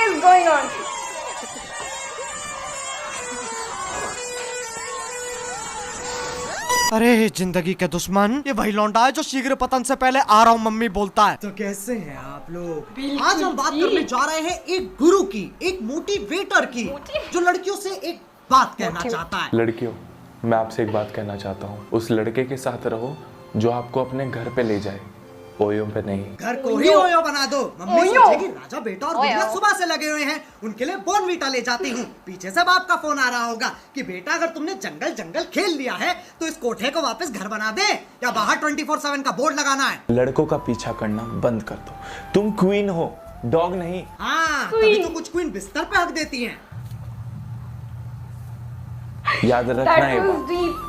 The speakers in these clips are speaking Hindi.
is going on? अरे जिंदगी के दुश्मन, ये वही लौंडा है जो शीघ्र पतन से पहले आ रहा हूँ मम्मी बोलता है। तो कैसे हैं आप लोग? आज हम बात करने जा रहे हैं एक गुरु की, एक मोटिवेटर की, जो लड़कियों से एक बात कहना चाहता है। लड़कियों, मैं आपसे एक बात कहना चाहता हूँ। उस लड़के के साथ रहो जो आपको अपने घर पे ले जाए, ओयो पे नहीं। घर को ही ओयो बना दो। मम्मी सोचेगी राजा बेटा और गुड़िया सुबह से लगे हुए हैं, उनके लिए बॉर्नवीटा ले जाती हूँ। पीछे से बाप का फोन आ रहा होगा कि बेटा अगर तुमने जंगल जंगल खेल लिया है तो इस कोठे को वापस घर बना दे, या बाहर 24/7 का बोर्ड लगाना है। लड़कों का पीछा करना बंद कर दो। तुम क्वीन हो, डॉग नहीं। हाँ, तभी तो कुछ क्वीन बिस्तर पे हक देती हैं। याद रखना That ये was बात। deep.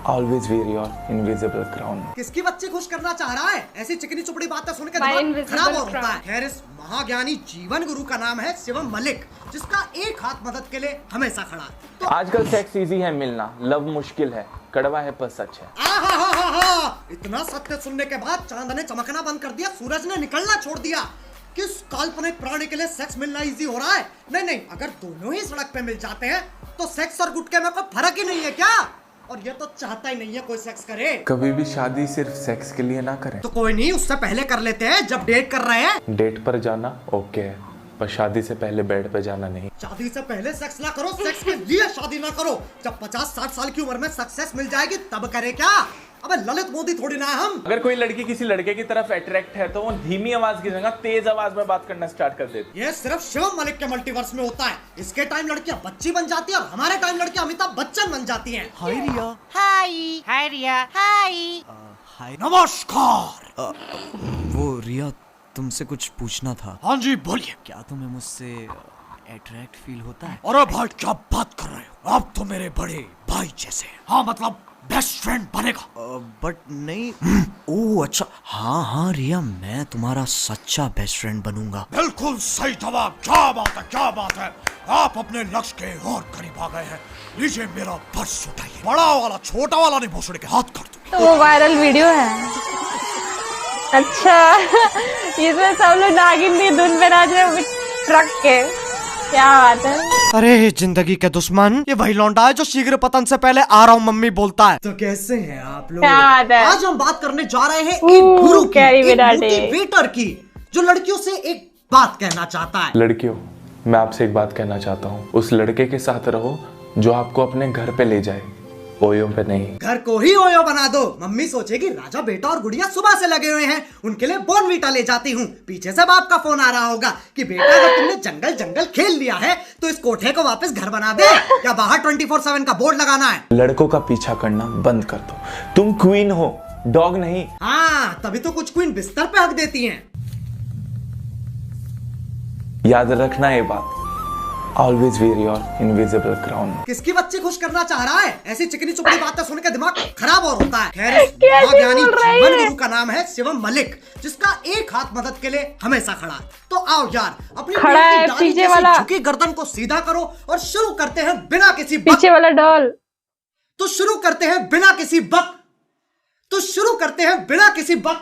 Always wear your invisible crown. किसकी बच्चे खुश करना चाह रहा है? ऐसी चिकनी चुपड़ी बातें सुन के My दिमाग invisible खराब हो होता crown. है। खैर, इस महाज्ञानी जीवन गुरु का नाम है शिवम मलिक, जिसका एक हाथ मदद के लिए हमेशा खड़ा है। तो आजकल सेक्स इजी है मिलना, लव मुश्किल है, कड़वा है पर सच है। इतना सत्य सुनने के बाद चांद ने चमकना बंद कर दिया, सूरज ने निकलना छोड़ दिया। किस काल्पनिक प्राणी के लिए सेक्स मिलना इजी हो रहा है? नहीं, अगर दोनों ही सड़क पे मिल जाते हैं तो सेक्स और गुटके में कोई फर्क ही नहीं है क्या? और ये तो चाहता ही नहीं है कोई सेक्स करे। कभी भी शादी सिर्फ सेक्स के लिए ना करें। तो कोई नहीं, उससे पहले कर लेते हैं जब डेट कर रहे हैं। डेट पर जाना ओके है, पर शादी से पहले बेड पे जाना नहीं। शादी से पहले सेक्स ना करो, सेक्स के लिए शादी ना करो। जब 50-60 साल की उम्र में सक्सेस मिल जाएगी तब करे क्या? अबे ललित मोदी थोड़ी ना है हम। अगर कोई लड़की किसी लड़के की तरफ अट्रैक्ट है तो वो धीमी आवाज की जगह तेज आवाज में बात करना स्टार्ट कर देती है। ये सिर्फ शिवम मलिक के मल्टीवर्स में होता है। इसके टाइम लड़कियां बच्ची बन जाती है और हमारे टाइम लड़कियां अमिताभ बच्चन बन जाती हैं। हाय रिया। हाय रिया। हाय नमस्कार। वो रिया, तुमसे कुछ पूछना था। हाँ जी बोलिए। क्या तुम्हें मुझसे अट्रैक्ट फील होता है? अरे भाई क्या बात कर रहे हो, आप तो मेरे बड़े भाई जैसे। हाँ मतलब बेस्ट फ्रेंड बनेगा। बट नहीं। ओह अच्छा, हाँ रिया, मैं तुम्हारा सच्चा बेस्ट फ्रेंड बनूंगा। बिल्कुल सही जवाब। क्या बात है, क्या बात है। आप अपने लक्ष्य के और करीब आ गए हैं। लीजिए मेरा पर्स उठाइए। बड़ा वाला छोटा वाला नहीं, भोसड़ी के हाथ कर दो। तो वो वायरल वीडियो है। अच्छा इसमें सब लोग नागिन की धुन पे नाच रहे हैं ट्रक के। क्या बात है। अरे जिंदगी के दुश्मन, ये वही लौंडा है जो शीघ्र पतन से पहले आ रहा हूँ मम्मी बोलता है। तो कैसे हैं आप लोग? क्या बात है। आज हम बात करने जा रहे हैं एक गुरु की, एक मोटिवेटर की, जो लड़कियों से एक बात कहना चाहता है। लड़कियों, मैं आपसे एक बात कहना चाहता हूँ। उस लड़के के साथ रहो जो आपको अपने घर पे ले जाए, ओयो पे नहीं। घर को ही ओयो बना दो। मम्मी सोचेगी राजा बेटा और गुड़िया सुबह से लगे हुए हैं, उनके लिए बॉर्नवीटा ले जाती हूँ। पीछे से बाप का फोन आ रहा होगा कि बेटा अगर तुमने जंगल जंगल खेल लिया है तो इस कोठे को वापस घर बना दे, या बाहर 24/7 का बोर्ड लगाना है। लड़कों का पीछा करना बंद कर दो। तुम क्वीन हो, डॉग नहीं। हाँ, तभी तो कुछ क्वीन बिस्तर पे हक देती हैं। याद रखना ये बात। Always wear your invisible crown. किसकी बच्चे खुश करना चाह रहा है? ऐसी चिकनी चुपड़ी बातें सुन के दिमाग खराब और होता है। खैर, इस महाज्ञानी जीवन गुरु का नाम है शिवम मलिक, जिसका एक हाथ मदद के लिए हमेशा खड़ा है। तो आओ यार, अपनी खड़ा है डाली पीछे जैसी वाला। झुकी गर्दन को सीधा करो और शुरू करते हैं बिना किसी पीछे वाला डॉल। तो शुरू करते हैं बिना किसी बक तो शुरू करते हैं बिना किसी बक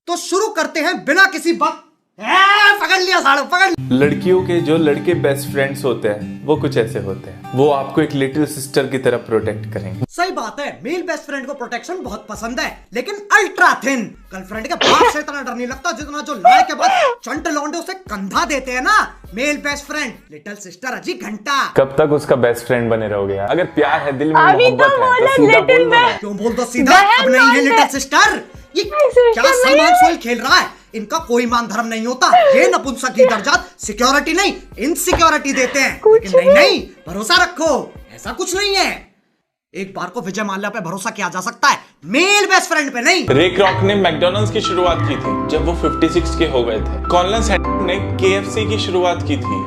तो शुरू करते हैं बिना किसी बक। पकड़ लिया साड़ू, पकड़। लड़कियों के जो लड़के बेस्ट फ्रेंड्स होते हैं वो कुछ ऐसे होते हैं। वो आपको एक लिटिल सिस्टर की तरह प्रोटेक्ट करेंगे। सही बात है, मेल बेस्ट फ्रेंड को प्रोटेक्शन बहुत पसंद है, लेकिन अल्ट्रा थिन। गर्लफ्रेंड के बाप से इतना डर नहीं लगता जितना जो लड़ाई के बाद चंट लौंडे उसे कंधा देते हैं ना। Male best friend, little sister अजी घंटा। कब तक उसका बेस्ट फ्रेंड बने रहोगे यार? अगर प्यार है, दिल में अभी मोहब्बत तो है, बोला तो सीधा little बोल दो ना। best। क्यों बोल दो सीधा? अब नहीं है लिटिल सिस्टर। ये क्या सलमान सोल खेल रहा है? इनका कोई मान धर्म नहीं होता। ये नपुंसक दर्जात सिक्योरिटी नहीं, इनसिक्योरिटी देते हैं। लेकिन नहीं, भरोसा रखो, ऐसा कुछ नहीं है। एक बार को विजय माल्या पे भरोसा किया जा सकता है, मेल बेस्ट फ्रेंड पे नहीं। रे क्रॉक ने मैकडॉनल्ड्स की शुरुआत की थी जब वो 56 के हो गए थे। कॉलिन सैंडर्स ने KFC की शुरुआत की थी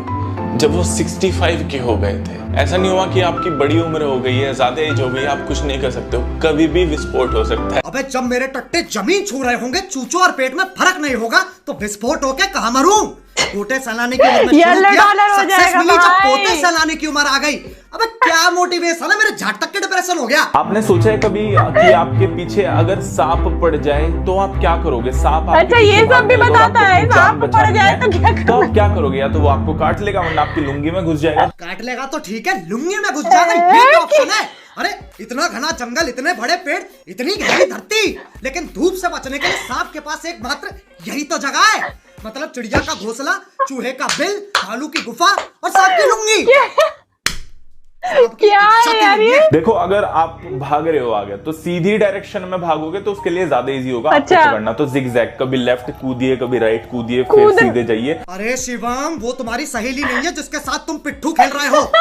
जब वो 65 के हो गए थे। ऐसा नहीं हुआ कि आपकी बड़ी उम्र हो गई है, ज्यादा एज हो गई है, आप कुछ नहीं कर सकते हो। कभी भी विस्फोट हो सकता है। अबे जब मेरे टट्टे जमीन छू रहे होंगे, चूचों और पेट में फर्क नहीं होगा तो विस्फोट होके कहां मरूं? पोते सहलाने की उम्र में ये शुरू किया, $100 हो सक्सेस जाएगा मिली जब भाई। पोते सहलाने की उम्र आ गई। अबे क्या मोटिवेशन है, मेरे झट तक के डिप्रेशन हो गया। आपने सोचा है कभी कि आपके पीछे अगर सांप पड़ जाए तो आप क्या करोगे? सांप आपके अच्छा, पीछे ये सब भी भागने लगे और बताता है, आपको जान सांप पड़ बचानी जाए है, तो क्या करोगे? तो आप क्या करोगे? या तो वो आपको काट लेगा वरना आपकी लुंगी में घुस जाएगा। काट लेगा तो ठीक है, लुंगी में घुस जाएगा, ये क्या ऑप्शन है? अरे इतना घना जंगल, इतने बड़े पेड़, इतनी गहरी धरती, लेकिन धूप से बचने के लिए सांप के पास एकमात्र यही तो जगह है। मतलब चिड़िया का घोंसला, चूहे का बिल, भालू की गुफा और सांप की लुंगी। क्या है यार ये? देखो, अगर आप भाग रहे हो आगे तो सीधी डायरेक्शन में भागोगे तो उसके लिए ज्यादा इजी होगा आपको अच्छा। पकड़ना। तो जिगजैग, कभी लेफ्ट कूदिए, कभी राइट कूदिए, फिर सीधे जाइए। अरे शिवम, वो तुम्हारी सहेली नहीं है जिसके साथ तुम पिट्ठू खेल रहे हो।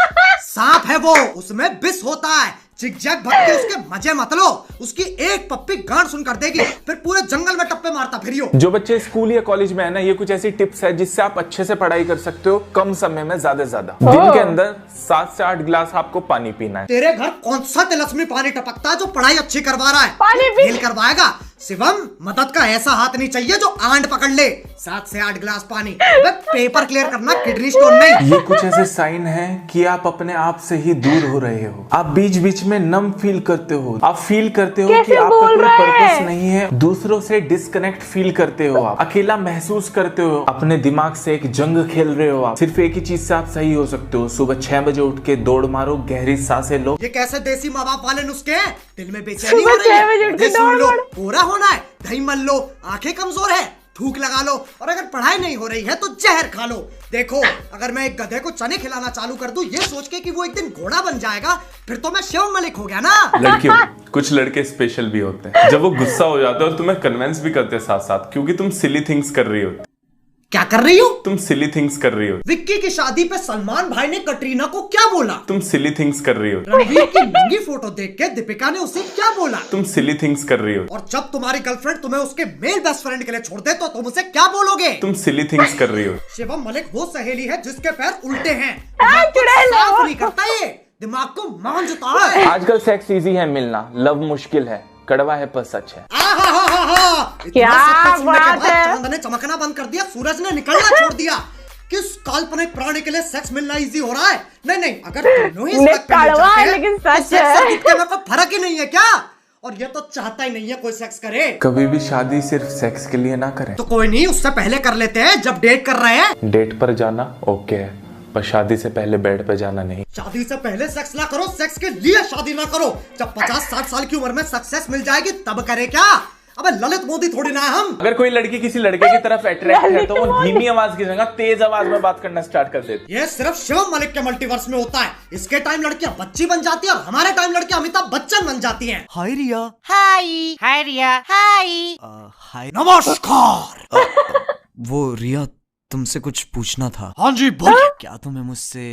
सांप है वो, उसमें विष होता है। जिगजैग भाग के उसके मजे मत लो, उसकी एक पप्पी गांड सुन कर देगी, फिर पूरे जंगल में टप्पे मारता फिरियो। जो बच्चे स्कूल या कॉलेज में है ना, ये कुछ ऐसी टिप्स है जिससे आप अच्छे से पढ़ाई कर सकते हो कम समय में ज्यादा से ज्यादा। दिन के अंदर 7 से 8 गिलास आपको पानी पीना है। तेरे घर कौन सा तिलस्मी पानी टपकता है जो पढ़ाई अच्छी करवा रहा है? पानी पी- फेल करवाएगा। शिवम, मदद का ऐसा हाथ नहीं चाहिए जो आंड पकड़ ले। 7 से 8 गिलास पानी, पेपर क्लियर करना, किडनी स्टोन नहीं। ये कुछ ऐसे साइन है कि आप अपने आप से ही दूर हो रहे हो। आप बीच बीच में नम फील करते हो, आप फील करते हो कैसे कि आपका बोल कोई रहा पर्पस है? नहीं है। दूसरों से डिस्कनेक्ट फील करते हो, आप अकेला महसूस करते हो, अपने दिमाग से एक जंग खेल रहे हो। आप सिर्फ एक ही चीज से आप सही हो सकते हो। सुबह 6 बजे उठ के दौड़ मारो, गहरी सांसें लो। ये कैसे देसी माँ बाप वाले नुस्खे हैं? दिल में बेचैनी हो सुबह रही 6 बजे है, उठ के ये सुन दौड़ लो। मारो। पूरा होना है, दही मल लो। आंखें कमजोर है, थूक लगा लो। और अगर पढ़ाई नहीं हो रही है तो जहर खा लो। देखो, अगर मैं एक गधे को चने खिलाना चालू कर दूं ये सोच के कि वो एक दिन घोड़ा बन जाएगा, फिर तो मैं शिव मलिक हो गया ना। लड़कियों, कुछ लड़के स्पेशल भी होते हैं जब वो गुस्सा हो जाते हैं और तुम्हें कन्विंस भी करते हैं साथ साथ, क्योंकि तुम सिली थिंग्स कर रही हो। क्या कर रही हो? तुम सिली थिंग्स कर रही हो। विक्की की शादी पे सलमान भाई ने कटरीना को क्या बोला? तुम सिली थिंग्स कर रही हो। रणवीर की नंगी फोटो देख के दीपिका ने उसे क्या बोला? तुम सिली थिंग्स कर रही हो। और जब तुम्हारी गर्लफ्रेंड तुम्हें उसके मेल बेस्ट फ्रेंड के लिए छोड़ दे तो तुम उसे क्या बोलोगे? तुम सिली थिंग्स कर रही हो। शिवम मलिक वो सहेली है जिसके पैर उल्टे हैं। चुड़ैल है साफ वो। नहीं करता ये, दिमाग को मांझता है। आजकल सेक्स इजी है मिलना, लव मुश्किल है, कड़वा है पर सच है। क्या बात है? चांद ने चमकना बंद कर दिया, सूरज ने निकलना छोड़ दिया। किस काल्पनिक प्राणी के लिए सेक्स मिलना इजी हो रहा है? नहीं, अगर दोनों ही नहीं, सेक्स करना कड़वा चाहते है, हैं, लेकिन तो सच सेक्स है। और गुटके में कोई फर्क ही नहीं है क्या? और ये तो चाहता ही नहीं है कोई सेक्स करे। कभी भी शादी सिर्फ सेक्स के लिए ना करें। तो कोई नहीं, उससे पहले कर लेते हैं जब डेट कर रहे हैं। डेट पर जाना ओके है, पर शादी से पहले बेड पे जाना नहीं। शादी से पहले सेक्स ना करो, सेक्स के लिए शादी ना करो। जब 50-60 साल की उम्र में सक्सेस मिल जाएगी तब करे क्या? अबे ललित मोदी थोड़ी ना है हम। अगर कोई लड़की किसी लड़के की तरफ अट्रैक्ट है तो वो धीमी आवाज की जगह तेज आवाज में बात करना स्टार्ट कर देती ये सिर्फ शिवम मलिक के मल्टीवर्स में होता है। इसके टाइम लड़कियां बच्ची बन जाती है और हमारे टाइम लड़कियां अमिताभ बच्चन बन जाती हैं। हाय रिया। हाय रिया, हाय। हाय। नमस्कार। वो रिया, तुमसे कुछ पूछना था। हाँ जी बोलिए। क्या तुम्हें मुझसे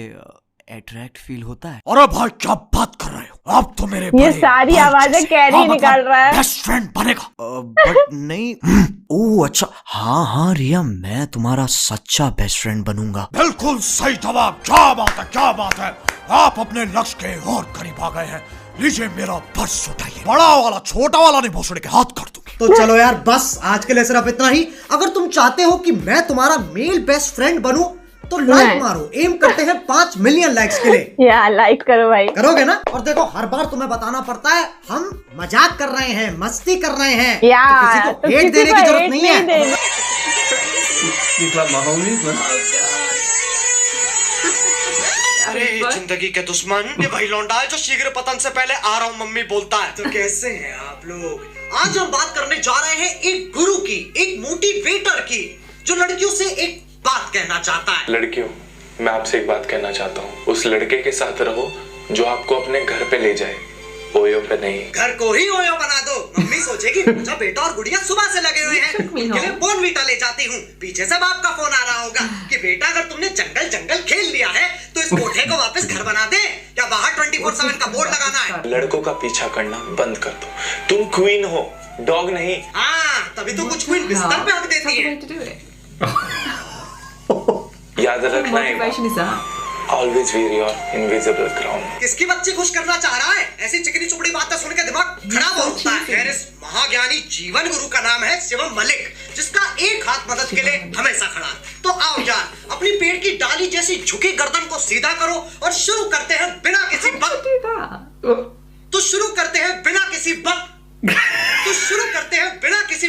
अट्रैक्ट फील होता है? अरे भाई क्या बात कर रहे हो आप? तो मेरे ये बड़े सारी भाई आवाजें जैसे। कैरी हाँ, निकाल रहा है। बेस्ट फ्रेंड बनेगा। बट नहीं। ओह अच्छा, हाँ रिया, मैं तुम्हारा सच्चा बेस्ट फ्रेंड बनूंगा। बिल्कुल सही जवाब। क्या बात है, क्या बात है। आप अपने लक्ष्य के और करीब आ गए हैं। लीजिए मेरा पर्स उठाइए। बड़ा वाला छोटा वाला नहीं भोसड़ी के हाथ कर दूंगी। तो चलो यार, बस आज के लिए सिर्फ इतना ही। अगर तुम चाहते हो कि मैं तुम्हारा मेल बेस्ट फ्रेंड बनूं तो लाइक नहीं। मारो। एम करते हैं 5 मिलियन लाइक्स के लिए। या लाइक करो भाई। करोगे ना? और देखो, हर बार तुम्हें बताना पड़ता है हम मजाक कर रहे हैं, मस्ती कर रहे हैं। तो यार किसी तो को हेट किसी देने को की जरूरत hate नहीं है। देनी। अरे जिंदगी के दुश्मन, ये वही लौंडा है जो शीघ्र पतन से पहले आ रहा हूँ मम्मी बोलता है। तो कैसे हैं आप लोग? आज हम बात करने जा रहे हैं एक गुरु की, एक मोटिवेटर की, जो लड़कियों से एक बात कहना चाहता है। लड़कियों, मैं आपसे एक बात कहना चाहता हूँ। उस लड़के के साथ रहो जो आपको अपने घर पे ले जाए, ओयो पे नहीं। घर को ही ओयो बना दो। मम्मी सोचेगी अच्छा बेटा और गुड़िया सुबह से लगे हुए हैं, उनके लिए बोर्नवीटा ले जाती हूँ। पीछे से बाप का फोन आ रहा होगा कि बेटा अगर तुमने जंगल जंगल खेल लिया है तो इस कोठे को वापस घर बना दे, या बाहर 24/7 का बोर्ड लगाना है। लड़कों का पीछा करना बंद कर दो। तुम क्वीन हो, डॉग नहीं। हाँ, तभी तो कुछ क्वीन बिस्तर पे हक देती है। याद रखना है, always wear your invisible crown. किसकी बच्ची खुश करना चाह रहा है? ऐसी चिकनी चुपड़ी बातें सुन के दिमाग खराब होता है। खैर, इस महाज्ञानी जीवन गुरु का नाम है शिवम मलिक, जिसका एक हाथ मदद के लिए हमेशा खड़ा है। तो आओ यार, ऐसी झुकी गर्दन को सीधा करो और शुरू करते हैं बिना किसी तो शुरू करते हैं बिना किसी तो शुरू करते हैं बिना किसी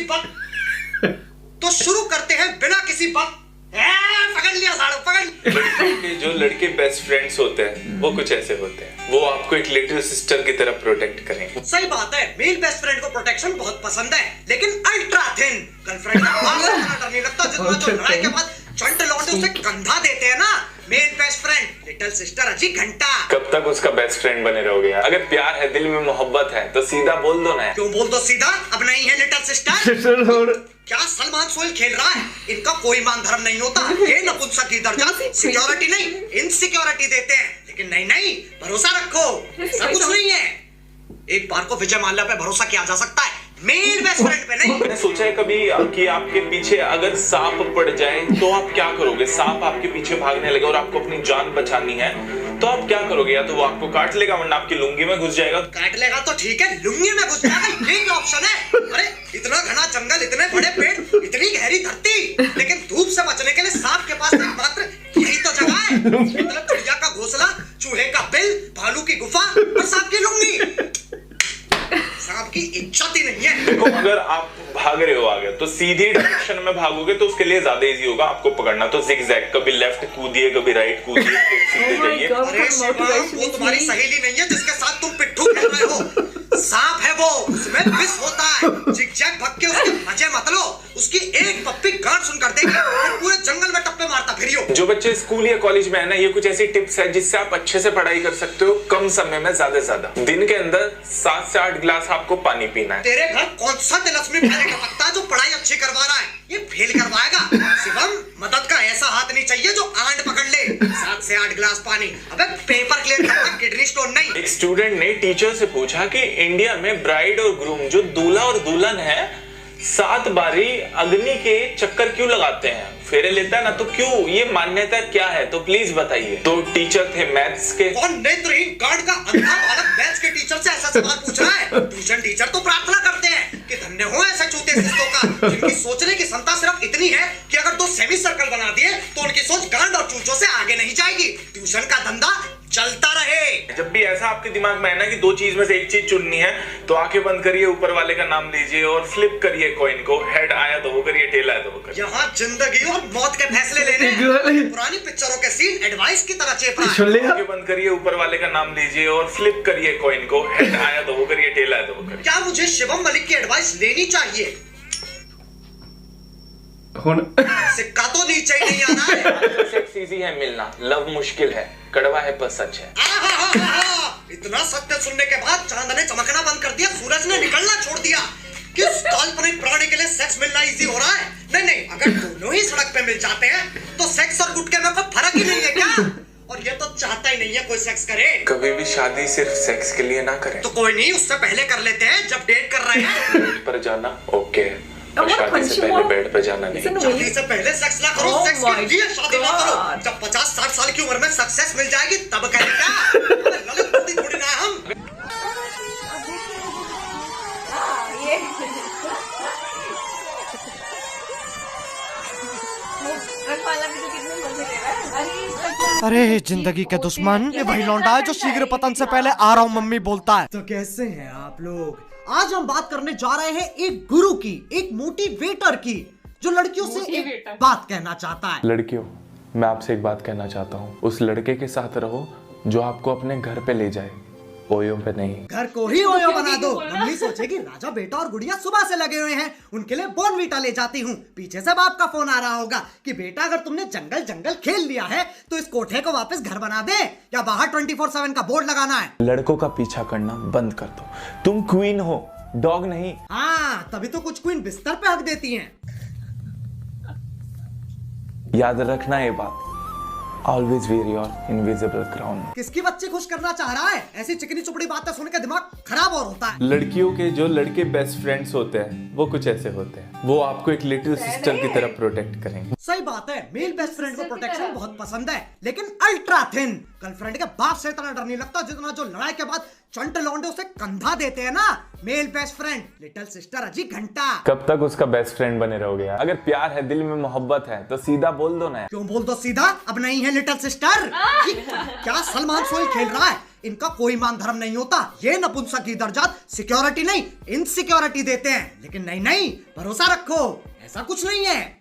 तो शुरू करते हैं बिना किसी पकड़ लिया साड़ू, पकड़। लड़कियों के जो लड़के बेस्ट फ्रेंड्स होते हैं वो कुछ ऐसे होते हैं, वो आपको एक लिटिल सिस्टर की तरह प्रोटेक्ट करेंगे। सही बात है, मेल बेस्ट फ्रेंड को प्रोटेक्शन बहुत पसंद है, लेकिन अल्ट्रा थिन गर्लफ्रेंड का बाप से इतना डर नहीं लगता जितना जो लड़ाई के बाद चंट लौंडे उसे कंधा देते हैं ना। Male best friend little sister अजी घंटा। कब तक उसका बेस्ट फ्रेंड बने रहोगे यार? अगर प्यार है, दिल में मोहब्बत है तो सीधा बोल दो ना। क्यों बोल दो सीधा? अब नहीं है लिटिल सिस्टर। क्या सलमान सोहेल खेल रहा है? इनका कोई मान धर्म नहीं होता, ये नपुंसक की दर्जा सिक्योरिटी नहीं इनसिक्योरिटी देते हैं। लेकिन नहीं नहीं, भरोसा रखो, ऐसा कुछ नहीं है। एक बार को विजय माल्या पे भरोसा किया जा सकता है, मेल बेस्ट फ्रेंड पे नहीं। मैंने सोचा है कभी कि आपके पीछे अगर सांप पड़ जाए तो आप क्या करोगे? सांप आपके पीछे भागने लगे और आपको अपनी जान बचानी है तो आप क्या करोगे? या तो वो आपको काट लेगा वरना आपकी लुंगी में घुस जाएगा। काट लेगा तो ठीक है, लुंगी में घुस जाएगा, ये क्या ऑप्शन है? अरे इतना घना जंगल, इतने बड़े पेड़, इतनी गहरी धरती, लेकिन धूप से बचने के लिए सांप के पास एकमात्र यही तो जगह है। मतलब चिड़िया का घोंसला, चूहे का बिल, भालू की गुफा और सांप की लुंगी। सांप की इज्जत ही नहीं है। देखो, अगर आप भाग रहे हो आगे तो सीधी डायरेक्शन में भागोगे तो उसके लिए ज्यादा इजी होगा आपको पकड़ना। तो जिगजैग, कभी लेफ्ट कूदिए, कभी राइट कूदिए, फिर सीधे जाइए। अरे शिवम, वो तुम्हारी सहेली नहीं है जिसके साथ तुम पिट्ठू खेल रहे हो। सांप है वो, उसमें विष होता है। जिगजैग भाग के उसके मजे मत लो, उसकी एक पप्पी गांड सुन कर देगी और पूरे जंगल में टप्पे मारता फिरियो। जो बच्चे स्कूल या कॉलेज में है ना, ये कुछ ऐसी टिप्स है जिससे आप अच्छे से पढ़ाई कर सकते हो कम समय में ज्यादा से ज्यादा। दिन के अंदर 7 से 8 गिलास आपको पानी पीना है। तेरे घर कौन सा तिलस्मी पहले टपकता है जो पढ़ाई अच्छी करवा रहा है? ये फेल करवाएगा। शिवम, मदद का ऐसा हाथ नहीं चाहिए जो आंट पकड़ ले। 7 से 8 गिलास पानी, अबे पेपर क्लियर करना, किडनी स्टोन नहीं। एक स्टूडेंट ने टीचर से पूछा कि इंडिया में ब्राइड और ग्रूम, जो दूल्हा और दुल्हन है, 7 बारी अग्नि के चक्कर क्यों लगाते हैं? फेरे लेता है ना, तो क्यों? ये मान्यता क्या है? तो प्लीज बताइए। तो टीचर थे मैथ्स के। कौन नेत्रहीन गार्ड का अंधा बालक मैथ्स के टीचर से ऐसा सवाल पूछ रहा है? ट्यूशन टीचर तो प्रार्थना करते हैं कि धन्य हो ऐसे चूते शिष्टों का जिनकी सोचने की क्षमता सिर्फ इतनी है कि अगर 2 सेमी सर्कल बना दिए तो उनकी सोच गांड और चूचों से आगे नहीं जाएगी। ट्यूशन का धंधा चलता रहे। जब भी ऐसा आपके दिमाग में है ना कि 2 चीज में से एक चीज चुननी है, तो आंखें बंद करिए, ऊपर वाले का नाम लीजिए और फ्लिप करिए कॉइन को। हेड आया तो वो करिए, टेल आया तो वो करिए। यहाँ जिंदगी और मौत के फैसले लेने पुरानी पिक्चरों के सीन एडवाइस की तरह चेप रहा है। आंखें बंद करिए, ऊपर वाले का नाम लीजिए और फ्लिप करिए कॉइन को। हेड आया तो वो करिए, टेल आया तो वो करिए। क्या मुझे शिवम मलिक की एडवाइस लेनी चाहिए? सिक्का तो नीचे ही नहीं आना है। सेक्स इजी है मिलना, लव मुश्किल है, कड़वा है पर सच है। इतना सत्य सुनने के बाद चांद ने चमकना बंद कर दिया, सूरज ने निकलना छोड़ दिया। किस काल्पनिक प्राणी के लिए सेक्स मिलना इजी हो रहा है? नहीं नहीं, अगर दोनों ही सड़क पे मिल जाते हैं तो सेक्स और गुटके में कोई फर्क ही नहीं है क्या? और ये तो चाहता ही नहीं है कोई सेक्स करे। कभी भी शादी सिर्फ सेक्स के लिए ना करें। तो कोई नहीं, उससे पहले कर लेते हैं जब डेट कर रहे हैं। पर जाना ओके, और शादी से पहले बेड पे जाना नहीं। शादी से पहले सेक्स ना करो, सेक्स के लिए शादी ना करो। जब 50-60 साल की उम्र में सक्सेस मिल जाएगी तब करेगा। ललित मोदी थोड़ी ना हम। ये वाला भी तो कितने मजे ले रहा है। अरे जिंदगी के दुश्मन, ये वही लौंडा है जो शीघ्र पतन से पहले आ रहा हूँ मम्मी बोलता है। तो कैसे हैं आप लोग? आज हम बात करने जा रहे हैं एक गुरु की, एक मोटिवेटर की, जो लड़कियों से एक बात कहना चाहता है। लड़कियों, मैं आपसे एक बात कहना चाहता हूँ। उस लड़के के साथ रहो जो आपको अपने घर पे ले जाए, ओयो पे नहीं। घर को ही ओयो बना दो। मम्मी सोचेगी राजा बेटा और गुड़िया सुबह से लगे हुए हैं, उनके लिए बॉर्नवीटा ले जाती हूँ। पीछे से बाप का फोन आ रहा होगा कि बेटा अगर तुमने जंगल जंगल खेल लिया है तो इस कोठे को वापस घर बना दे, या बाहर 24/7 का बोर्ड लगाना है। लड़कों का पीछा करना बंद कर दो, तुम क्वीन हो, डॉग नहीं। हाँ, तभी तो कुछ क्वीन बिस्तर पे हक देती हैं। याद रखना ये बात, always wear your invisible crown. किसकी बच्ची खुश करना चाह रहा है? ऐसी चिकनी चुपड़ी बातें सुन के दिमाग खराब और होता है। लड़कियों के जो लड़के बेस्ट फ्रेंड्स होते हैं वो कुछ ऐसे होते हैं, वो आपको एक लिटिल सिस्टर की तरह प्रोटेक्ट करेंगे। सही बात है, मेल बेस्ट फ्रेंड को प्रोटेक्शन बहुत पसंद है, लेकिन अल्ट्रा थिन गर्लफ्रेंड के बाप से इतना डर नहीं लगता जितना जो लड़ाई के बाद चंट लौंडे उसे कंधा देते हैं ना, male best friend, little sister अजी घंटा। कब तक उसका बेस्ट फ्रेंड बने रहोगे यार? अगर प्यार है, दिल में मोहब्बत है तो सीधा बोल दो ना यार। क्यों बोल दो सीधा? अब नहीं है लिटिल सिस्टर? क्या सलमान सोहेल खेल रहा है? इनका कोई मान धर्म नहीं होता, ये नपुंसक दर्जात सिक्योरिटी नहीं इनसिक्योरिटी देते हैं। लेकिन नहीं नहीं, भरोसा रखो, ऐसा कुछ नहीं है।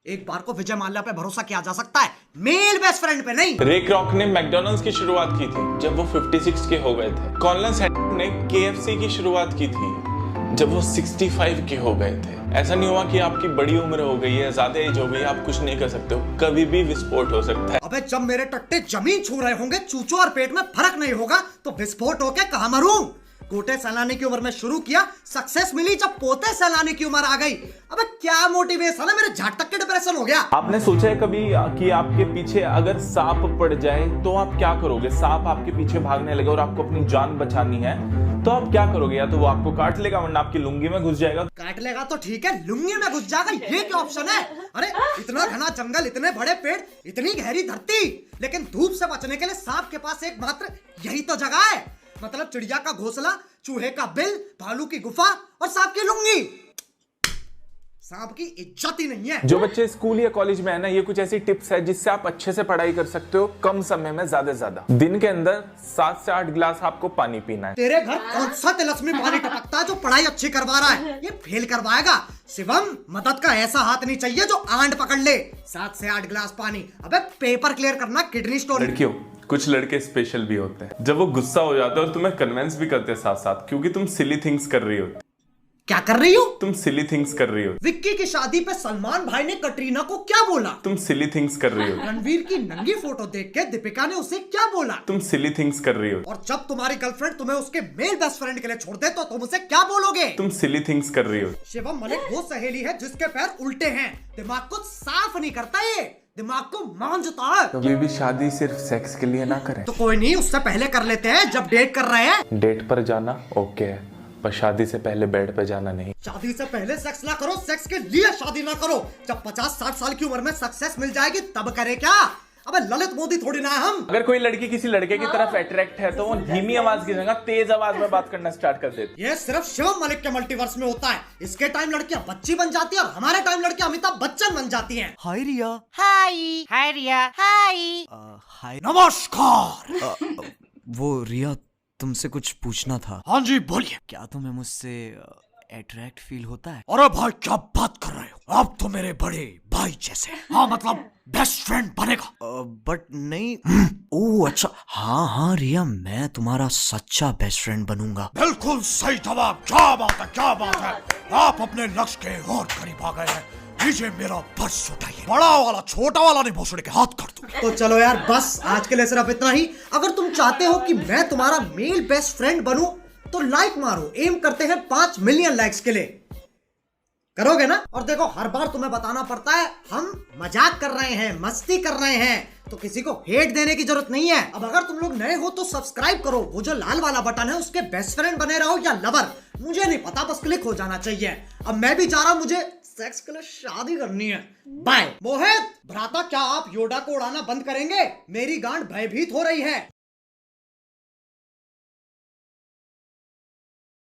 एक बार को विजय माल्या पे भरोसा किया जा सकता है, मेल बेस्ट फ्रेंड पे नहीं। रे क्रॉक ने मैकडोनल्ड्स की शुरुआत की थी जब वो 56 के हो गए थे। कॉलिंस हैंडर ने KFC की शुरुआत की थी जब वो 65 के हो gए थे। ऐसा नहीं हुआ कि आपकी बड़ी उम्र हो गई है, ज्यादा एज हो गई है, आप कुछ नहीं कर सकते हो, कभी भी विस्फोट हो सकता है। अबे जब मेरे टट्टे जमीन छू रहे होंगे, चूचों और पेट में फर्क नहीं होगा तो विस्फोट होके कहां मरूं? गोटे सैलानी की उम्र में शुरू किया, सक्सेस मिली जब पोते सैलानी की उम्र आ गई। अबे क्या मोटिवेशन है, मेरे झाट तक के डिप्रेशन हो गया। आपने सोचा है कभी कि आपके पीछे अगर सांप पड़ जाए तो आप क्या करोगे? सांप आपके पीछे भागने लगे और आपको अपनी जान बचानी है तो आप क्या करोगे? या तो वो आपको काट लेगा वरना आपकी लुंगी में घुस जाएगा। काट लेगा तो ठीक है, लुंगी में घुस जाएगा, ये क्या ऑप्शन है? अरे इतना घना जंगल, इतने बड़े पेड़, इतनी गहरी धरती, लेकिन धूप से बचने के लिए सांप के पास एकमात्र यही तो जगह है। मतलब चिड़िया का घोंसला, चूहे का बिल, भालू की गुफा और सांप की लुंगी। सांप की इज्जत ही नहीं है। जो बच्चे स्कूल या कॉलेज में है ना, ये कुछ ऐसी टिप्स है जिससे आप अच्छे से पढ़ाई कर सकते हो कम समय में ज्यादा से ज्यादा। दिन के अंदर 7 से 8 गिलास आपको पानी पीना है। तेरे घर कौन सा तिलस्मी पानी टपकता है जो पढ़ाई अच्छी करवा रहा है? ये फेल करवाएगा। शिवम, मदद का ऐसा हाथ नहीं चाहिए जो आंट पकड़ ले। 7 से 8 गिलास पानी। अबे पेपर क्लियर करना, किडनी स्टोन। लड़कियों, कुछ लड़के स्पेशल भी होते हैं जब वो गुस्सा हो जाते हैं और तुम्हें कन्विंस भी करते हैं साथ साथ, क्योंकि तुम सिली थिंग्स कर रही हो। क्या कर रही हो? तुम सिली थिंग्स कर रही हो। विक्की की शादी पे सलमान भाई ने कटरीना को क्या बोला? तुम सिली थिंग्स कर रही हो। रणवीर की नंगी फोटो देख के दीपिका ने उसे क्या बोला? तुम सिली थिंग्स कर रही हो। और जब तुम्हारी गर्लफ्रेंड तुम्हें उसके मेल बेस्ट फ्रेंड के लिए छोड़ दे तो तुम उसे क्या बोलोगे? तुम सिली थिंग्स कर रही हो। शिवम मलिक वो सहेली है जिसके पैर उल्टे हैं, दिमाग को साफ नहीं करता, ये दिमाग को मांझता है। कभी भी शादी सिर्फ सेक्स के लिए ना करें। तो कोई नहीं, उससे पहले कर लेते हैं जब डेट कर रहे हैं। डेट पर जाना ओके है, पर शादी से पहले बेड पे जाना नहीं। शादी से पहले सेक्स ना करो, सेक्स के लिए शादी ना करो। जब 50-60 साल की उम्र में सक्सेस मिल जाएगी तब करे क्या? अबे ललित मोदी थोड़ी ना है हम। अगर कोई लड़की किसी लड़के की तरफ अट्रैक्ट है तो वो धीमी आवाज की जगह तेज आवाज में बात करना स्टार्ट कर देती। ये सिर्फ शिवम मलिक के मल्टीवर्स में होता है। इसके टाइम लड़कियां बच्ची बन जाती है और हमारे टाइम लड़कियां अमिताभ बच्चन बन जाती हैं। हाय रिया। हाय रिया। हाय। हाय। नमस्कार। वो रिया, तुमसे कुछ पूछना था। हाँ जी बोलिए। क्या तुम्हें मुझसे अट्रैक्ट फील होता है? अरे भाई क्या बात कर रहे हो, आप तो मेरे बड़े भाई जैसे। हाँ मतलब बेस्ट फ्रेंड बनेगा। बट नहीं। ओह अच्छा, हाँ हाँ रिया, मैं तुम्हारा सच्चा बेस्ट फ्रेंड बनूंगा। बिल्कुल सही जवाब। क्या बात है, क्या बात है, आप अपने लक्ष्य के और करीब आ गए हैं। लीजिए मेरा पर्स उठाइए, बड़ा वाला छोटा वाला नहीं भोसड़ी के हाथ कर दूं। तो चलो यार, बस आज के लिए सिर्फ इतना ही। अगर तुम चाहते हो कि मैं तुम्हारा मेल बेस्ट फ्रेंड बनूं तो लाइक मारो। एम करते हैं 5 मिलियन लाइक्स के लिए। करोगे ना? और देखो, हर बार तुम्हें बताना पड़ता है हम मजाक कर रहे हैं, मस्ती कर रहे हैं, तो किसी को हेट देने की जरूरत नहीं है। अब अगर तुम लोग नए हो तो सब्सक्राइब करो, वो जो लाल वाला बटन है उसके बेस्ट फ्रेंड बने रहो या लवर, मुझे नहीं पता, बस क्लिक हो जाना चाहिए। अब मैं भी जा रहा हूं, मुझे सेक्स के लिए शादी करनी है। बाय। मोहित भ्राता, क्या आप योडा को उड़ाना बंद करेंगे? मेरी गांड भयभीत हो रही है।